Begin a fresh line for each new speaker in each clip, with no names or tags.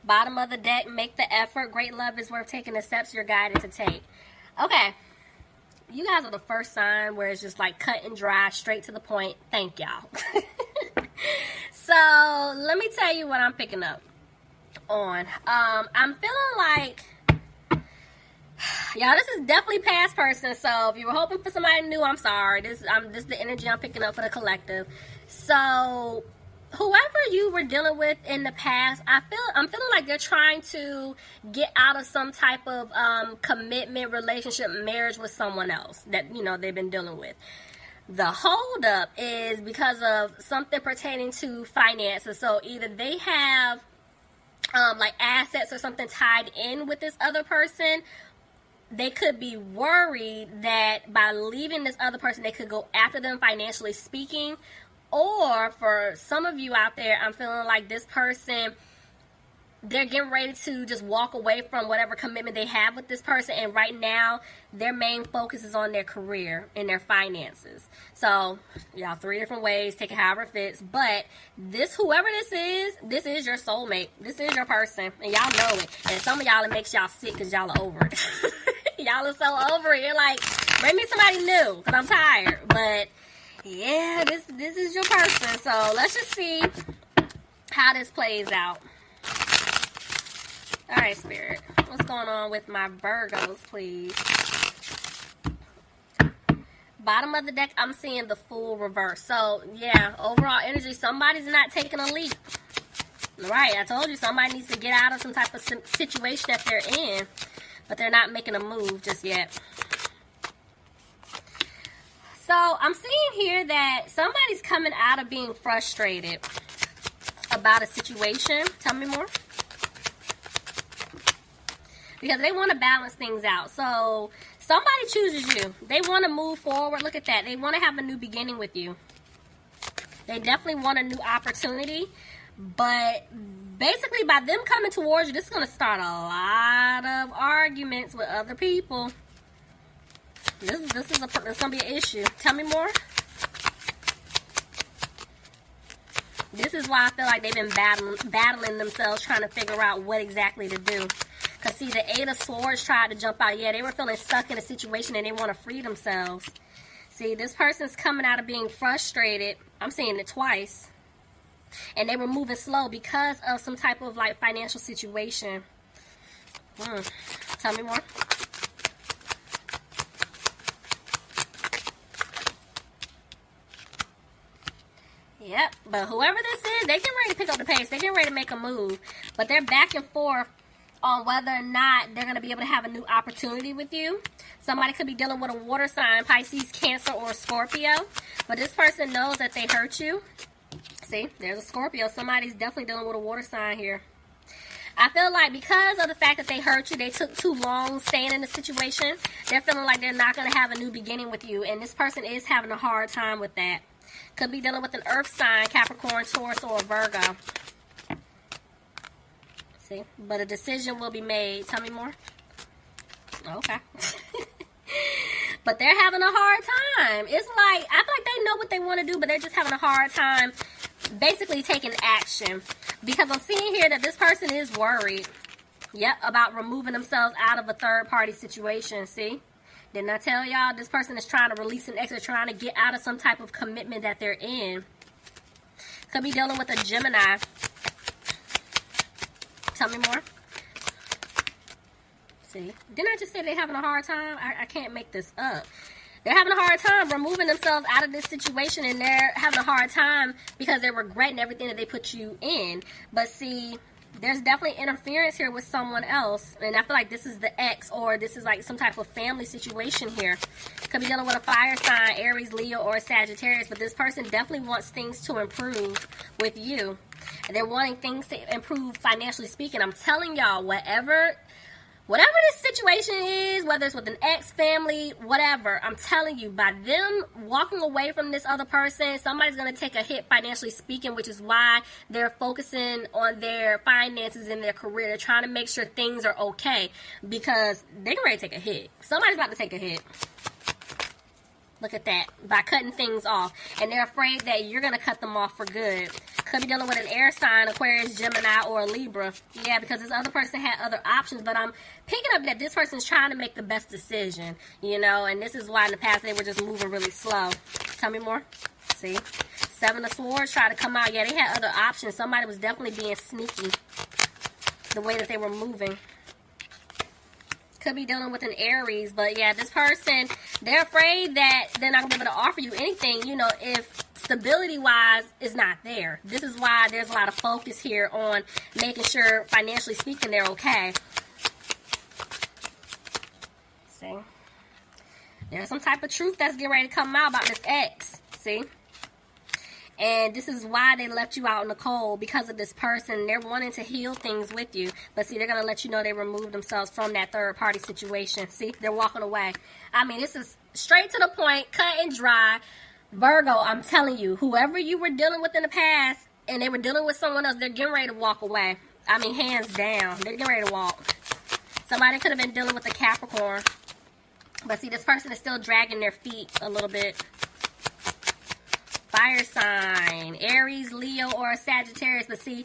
Bottom of the deck, make the effort. Great love is worth taking the steps you're guided to take. Okay. You guys are the first sign where it's just like cut and dry, straight to the point. Thank y'all. So, let me tell you what I'm picking up on. I'm feeling like, y'all, this is definitely past person. So, if you were hoping for somebody new, I'm sorry. This is the energy I'm picking up for the collective. So, whoever you were dealing with in the past, I'm feeling like they're trying to get out of some type of commitment, relationship, marriage with someone else that, you know, they've been dealing with. The holdup is because of something pertaining to finances. So either they have like assets or something tied in with this other person. They could be worried that by leaving this other person, they could go after them financially speaking. Or for some of you out there, I'm feeling like this person, they're getting ready to just walk away from whatever commitment they have with this person. And right now, their main focus is on their career and their finances. So, y'all, 3 different ways. Take it however it fits. But whoever this is your soulmate. This is your person. And y'all know it. And some of y'all, it makes y'all sick because y'all are over it. Y'all are so over it. You're like, bring me somebody new because I'm tired. But, yeah, this is your person. So, let's just see how this plays out. All right, Spirit. What's going on with my Virgos, please? Bottom of the deck, I'm seeing the Fool reverse. So, yeah, overall energy, somebody's not taking a leap. Right, I told you somebody needs to get out of some type of situation that they're in, but they're not making a move just yet. So, I'm seeing here that somebody's coming out of being frustrated about a situation. Tell me more. Because they want to balance things out. So, somebody chooses you. They want to move forward. Look at that. They want to have a new beginning with you. They definitely want a new opportunity. But, basically, by them coming towards you, this is going to start a lot of arguments with other people. This is going to be an issue. Tell me more. This is why I feel like they've been battling themselves, trying to figure out what exactly to do. Because, see, the 8 of Swords tried to jump out. Yeah, they were feeling stuck in a situation and they want to free themselves. See, this person's coming out of being frustrated. I'm seeing it twice. And they were moving slow because of some type of, like, financial situation. Tell me more. Yep, but whoever this is, they get ready to pick up the pace. They get ready to make a move. But they're back and forth on whether or not they're going to be able to have a new opportunity with you. Somebody could be dealing with a water sign, Pisces, Cancer, or Scorpio. But this person knows that they hurt you. See, there's a Scorpio. Somebody's definitely dealing with a water sign here. I feel like because of the fact that they hurt you, they took too long staying in the situation, they're feeling like they're not going to have a new beginning with you. And this person is having a hard time with that. Could be dealing with an earth sign, Capricorn, Taurus, or a Virgo. See? But a decision will be made. Tell me more. Okay. But they're having a hard time. It's like, I feel like they know what they want to do, but they're just having a hard time basically taking action. Because I'm seeing here that this person is worried. Yep, about removing themselves out of a third-party situation. See? Didn't I tell y'all? This person is trying to release an exit, trying to get out of some type of commitment that they're in. Could be dealing with a Gemini. Tell me more. See? Didn't I just say they're having a hard time? I can't make this up. They're having a hard time removing themselves out of this situation, and they're having a hard time because they're regretting everything that they put you in. But see, there's definitely interference here with someone else, and I feel like this is the ex, or this is like some type of family situation here. Could be dealing with a fire sign, Aries, Leo, or Sagittarius, but this person definitely wants things to improve with you. And they're wanting things to improve financially speaking. I'm telling y'all, whatever this situation is, whether it's with an ex, family, whatever, I'm telling you, by them walking away from this other person, somebody's going to take a hit financially speaking, which is why they're focusing on their finances and their career. They're trying to make sure things are okay because they're ready to take a hit. Somebody's about to take a hit. Look at that. By cutting things off. And they're afraid that you're going to cut them off for good. Could be dealing with an air sign, Aquarius, Gemini, or a Libra. Yeah, because this other person had other options. But I'm picking up that this person's trying to make the best decision. You know, and this is why in the past they were just moving really slow. Tell me more. See? Seven of Swords try to come out. Yeah, they had other options. Somebody was definitely being sneaky. The way that they were moving. Could be dealing with an Aries, but yeah, this person, they're afraid that they're not going to be able to offer you anything, you know, if stability-wise is not there. This is why there's a lot of focus here on making sure, financially speaking, they're okay. See? There's some type of truth that's getting ready to come out about this ex. See? And this is why they left you out in the cold, because of this person. They're wanting to heal things with you. But see, they're going to let you know they removed themselves from that third-party situation. See, they're walking away. I mean, this is straight to the point, cut and dry. Virgo, I'm telling you, whoever you were dealing with in the past, and they were dealing with someone else, they're getting ready to walk away. I mean, hands down. They're getting ready to walk. Somebody could have been dealing with a Capricorn. But see, this person is still dragging their feet a little bit. Fire sign, Aries, Leo, or a Sagittarius. But see,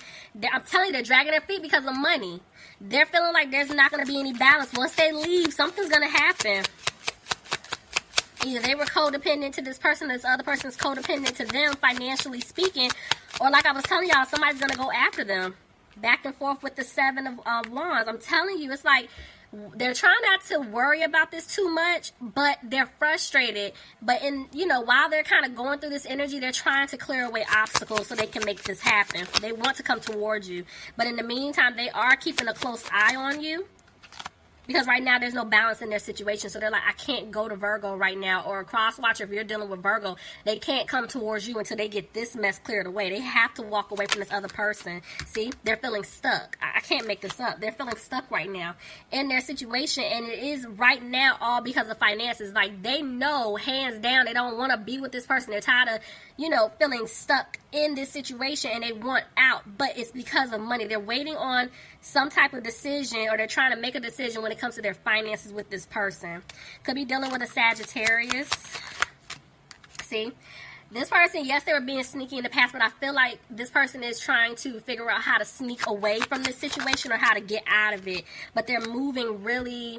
I'm telling you, they're dragging their feet because of money. They're feeling like there's not going to be any balance. Once they leave, something's going to happen. Either they were codependent to this person, this other person's codependent to them, financially speaking. Or like I was telling y'all, somebody's going to go after them. Back and forth with the Seven of Wands. I'm telling you, it's like they're trying not to worry about this too much, but they're frustrated. But while they're kind of going through this energy, they're trying to clear away obstacles so they can make this happen. They want to come towards you. But in the meantime, they are keeping a close eye on you. Because right now, there's no balance in their situation. So they're like, I can't go to Virgo right now. Or a cross watcher, if you're dealing with Virgo, they can't come towards you until they get this mess cleared away. They have to walk away from this other person. See? They're feeling stuck. I can't make this up. They're feeling stuck right now in their situation. And it is right now all because of finances. Like, they know, hands down, they don't want to be with this person. They're tired of, feeling stuck in this situation and they want out. But it's because of money. They're waiting on some type of decision, or they're trying to make a decision when it comes to their finances with this person. Could be dealing with a Sagittarius. See? This person, yes, they were being sneaky in the past, but I feel like this person is trying to figure out how to sneak away from this situation or how to get out of it. But they're moving really,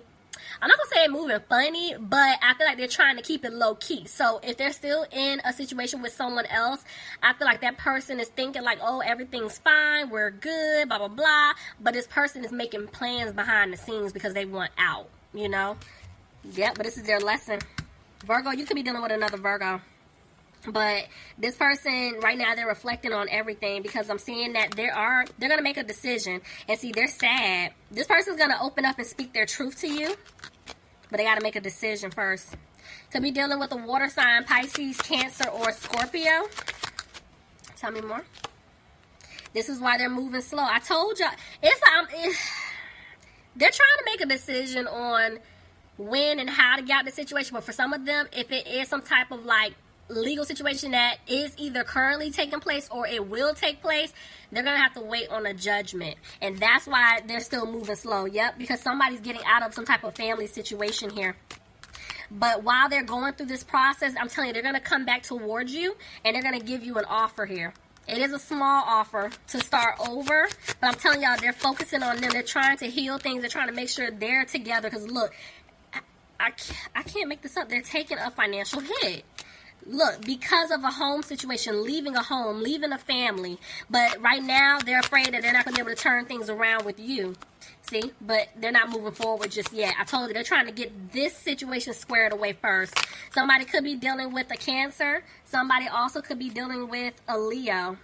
I'm not going to say they're moving funny, but I feel like they're trying to keep it low-key. So if they're still in a situation with someone else, I feel like that person is thinking like, oh, everything's fine, we're good, blah, blah, blah. But this person is making plans behind the scenes because they want out, Yep, but this is their lesson. Virgo, you could be dealing with another Virgo. But this person, right now, they're reflecting on everything because I'm seeing that they're going to make a decision. And see, they're sad. This person's going to open up and speak their truth to you. But they got to make a decision first. Could be dealing with a water sign, Pisces, Cancer, or Scorpio. Tell me more. This is why they're moving slow. I told y'all, they're trying to make a decision on when and how to get out of the situation. But for some of them, if it is some type of legal situation that is either currently taking place or it will take place, they're going to have to wait on a judgment. And that's why they're still moving slow. Yep, because somebody's getting out of some type of family situation here. But while they're going through this process, I'm telling you, they're going to come back towards you and they're going to give you an offer here. It is a small offer to start over, but I'm telling y'all, they're focusing on them. They're trying to heal things. They're trying to make sure they're together because look, I can't make this up. They're taking a financial hit. Look, because of a home situation, leaving a home, leaving a family. But right now, they're afraid that they're not going to be able to turn things around with you. See? But they're not moving forward just yet. I told you, they're trying to get this situation squared away first. Somebody could be dealing with a Cancer. Somebody also could be dealing with a Leo.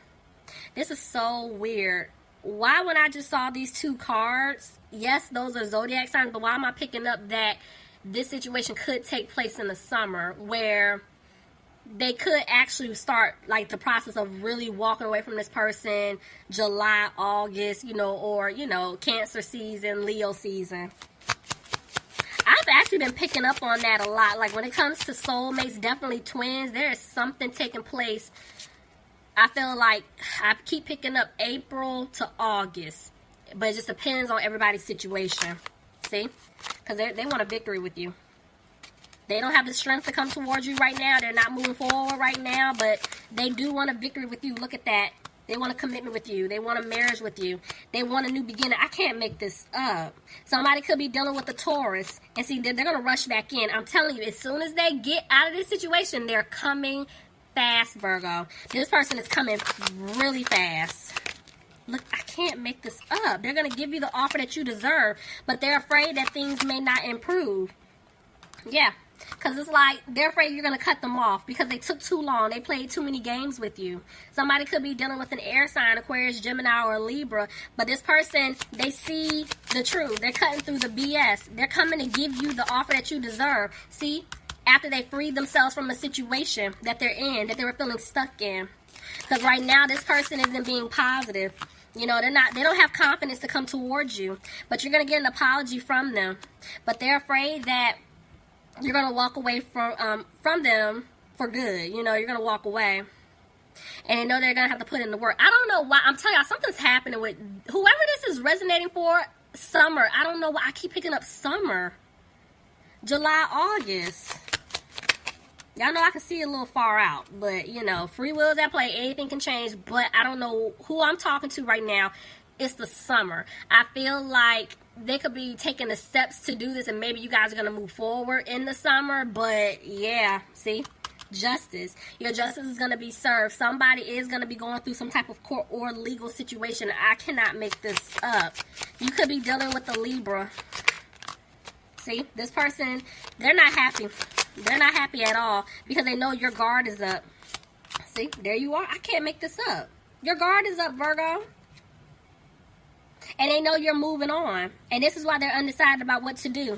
This is so weird. Why, when I just saw these two cards, yes, those are zodiac signs, but why am I picking up that this situation could take place in the summer where they could actually start the process of really walking away from this person July, August, or Cancer season, Leo season. I've actually been picking up on that a lot. Like when it comes to soulmates, definitely twins, there is something taking place. I feel like I keep picking up April to August, but it just depends on everybody's situation. See? Because they want a victory with you. They don't have the strength to come towards you right now. They're not moving forward right now, but they do want a victory with you. Look at that. They want a commitment with you. They want a marriage with you. They want a new beginning. I can't make this up. Somebody could be dealing with a Taurus. And see, they're going to rush back in. I'm telling you, as soon as they get out of this situation, they're coming fast, Virgo. This person is coming really fast. Look, I can't make this up. They're going to give you the offer that you deserve, but they're afraid that things may not improve. Yeah, because it's like they're afraid you're going to cut them off because they took too long. They played too many games with you. Somebody could be dealing with an air sign, Aquarius, Gemini, or Libra, but this person, they see the truth. They're cutting through the BS. They're coming to give you the offer that you deserve. See, after they freed themselves from a situation that they're in, that they were feeling stuck in. Because right now, this person isn't being positive. You know, they don't have confidence to come towards you. But you're going to get an apology from them. But they're afraid that you're going to walk away from them for good. You know, you're going to walk away. And they know they're going to have to put in the work. I don't know why. I'm telling y'all, something's happening with whoever this is resonating for. Summer. I don't know why I keep picking up summer. July, August. Y'all know I can see a little far out, but, you know, free will's at play. Anything can change, but I don't know who I'm talking to right now. It's the summer. I feel like they could be taking the steps to do this, and maybe you guys are going to move forward in the summer, but, yeah, see? Justice. Your justice is going to be served. Somebody is going to be going through some type of court or legal situation. I cannot make this up. You could be dealing with a Libra. See? This person, they're not happy. They're not happy at all because they know your guard is up. See, there you are. I can't make this up. Your guard is up, Virgo. And they know you're moving on. And this is why they're undecided about what to do.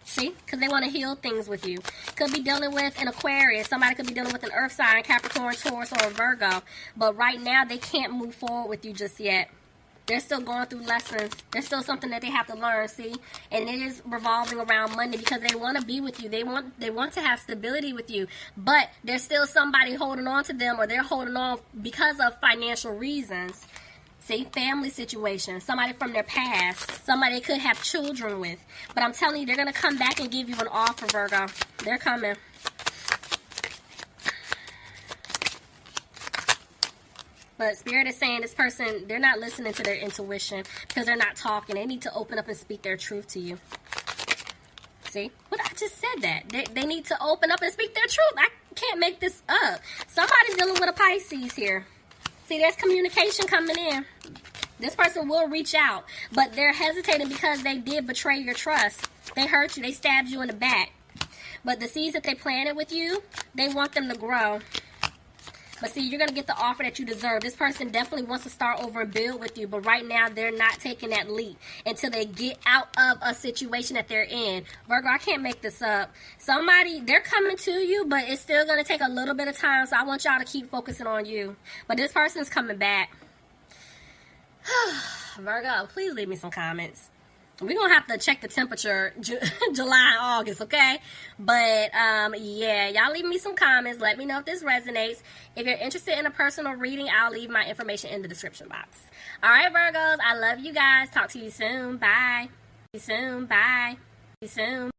See, because they want to heal things with you. Could be dealing with an Aquarius. Somebody could be dealing with an Earth sign, Capricorn, Taurus, or a Virgo. But right now, they can't move forward with you just yet. They're still going through lessons. There's still something that they have to learn, see? And it is revolving around money because they want to be with you. They want to have stability with you. But there's still somebody holding on to them, or they're holding on because of financial reasons. See? Family situation. Somebody from their past. Somebody they could have children with. But I'm telling you, they're going to come back and give you an offer, Virgo. They're coming. But Spirit is saying this person, they're not listening to their intuition because they're not talking. They need to open up and speak their truth to you. See? But I just said that. They need to open up and speak their truth. I can't make this up. Somebody's dealing with a Pisces here. See, there's communication coming in. This person will reach out. But they're hesitating because they did betray your trust. They hurt you. They stabbed you in the back. But the seeds that they planted with you, they want them to grow. But see, you're going to get the offer that you deserve. This person definitely wants to start over and build with you. But right now, they're not taking that leap until they get out of a situation that they're in. Virgo, I can't make this up. Somebody, they're coming to you, but it's still going to take a little bit of time. So I want y'all to keep focusing on you. But this person's coming back. Virgo, please leave me some comments. We're going to have to check the temperature July and August, okay? But, yeah, y'all leave me some comments. Let me know if this resonates. If you're interested in a personal reading, I'll leave my information in the description box. All right, Virgos, I love you guys. Talk to you soon. Bye. See you soon. Bye. See you soon.